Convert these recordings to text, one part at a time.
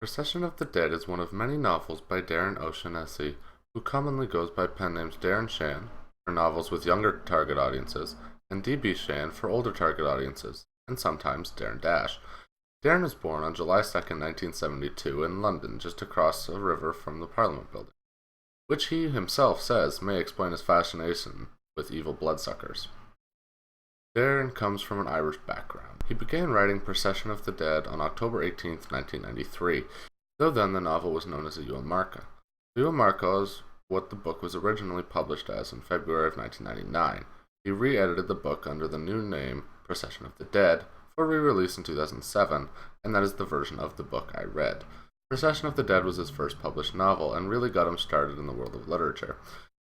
Procession of the Dead is one of many novels by Darren O'Shaughnessy, who commonly goes by pen names Darren Shan for novels with younger target audiences, and D.B. Shan for older target audiences, and sometimes Darren Dash. Darren was born on July 2, 1972 in London, just across a river from the Parliament building, which he himself says may explain his fascination with evil bloodsuckers. Darren comes from an Irish background. He began writing Procession of the Dead on October 18, 1993, though then the novel was known as a Ewan Marca. Ewan Marca is what the book was originally published as in February of 1999. He re-edited the book under the new name Procession of the Dead for re-release in 2007, and that is the version of the book I read. Procession of the Dead was his first published novel and really got him started in the world of literature.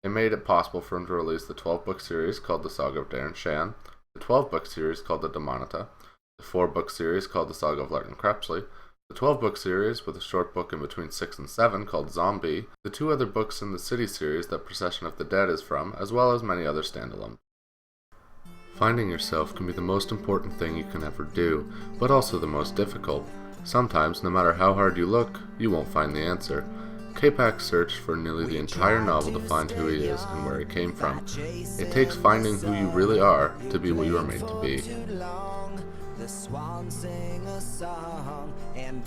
It made it possible for him to release the 12-book series called The Saga of Darren Shan, the 12-book series called The Damonata, the 4-book series called The Saga of Larkin Crepsley, the 12-book series with a short book in between 6 and 7 called Zombie, the 2 other books in the City series that Procession of the Dead is from, as well as many other standalone. Finding yourself can be the most important thing you can ever do, but also the most difficult. Sometimes, no matter how hard you look, you won't find the answer. K-Pack searched for nearly the entire novel to find who he is and where he came from. It takes finding who you really are to be what you are made to be.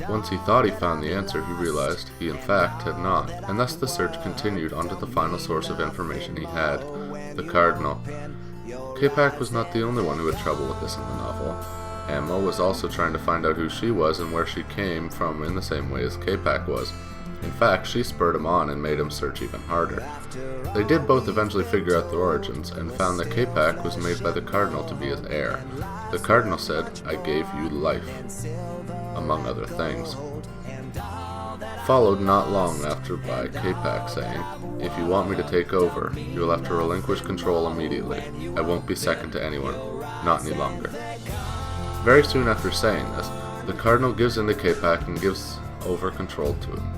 Once he thought he found the answer, he realized he in fact had not, and thus the search continued onto the final source of information he had, the Cardinal. K-Pack was not the only one who had trouble with this in the novel. Emma was also trying to find out who she was and where she came from in the same way as K-Pack was. In fact, she spurred him on and made him search even harder. They did both eventually figure out their origins and found that K-Pack was made by the Cardinal to be his heir. The Cardinal said, "I gave you life," among other things. Followed not long after by K-Pack saying, "If you want me to take over, you will have to relinquish control immediately. I won't be second to anyone, not any longer." Very soon after saying this, the Cardinal gives in to K-Pack and gives over control to him.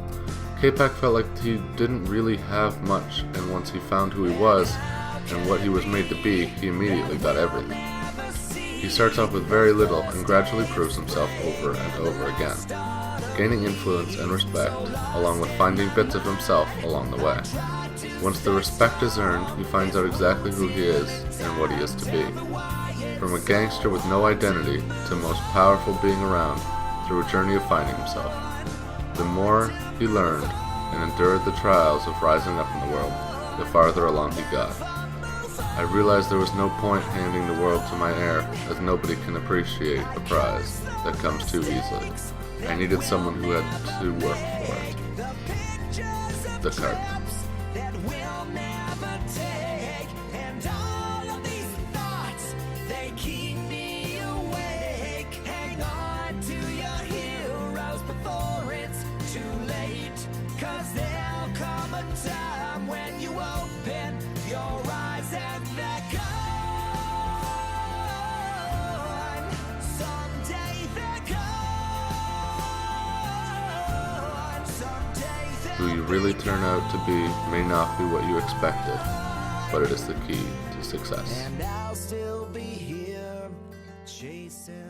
K-Pack felt like he didn't really have much, and once he found who he was and what he was made to be, he immediately got everything. He starts off with very little and gradually proves himself over and over again, gaining influence and respect, along with finding bits of himself along the way. Once the respect is earned, he finds out exactly who he is and what he is to be. From a gangster with no identity to most powerful being around through a journey of finding himself. The more he learned and endured the trials of rising up in the world, the farther along he got. I realized there was no point handing the world to my heir, as nobody can appreciate a prize that comes too easily. I needed someone who had to work for it. The Cardinal. Cause there'll come a time when you open your eyes and they're gone. Someday they're gone. Someday they're Who you really turn out to be may not be what you expected, but it is the key to success. And I'll still be here chasing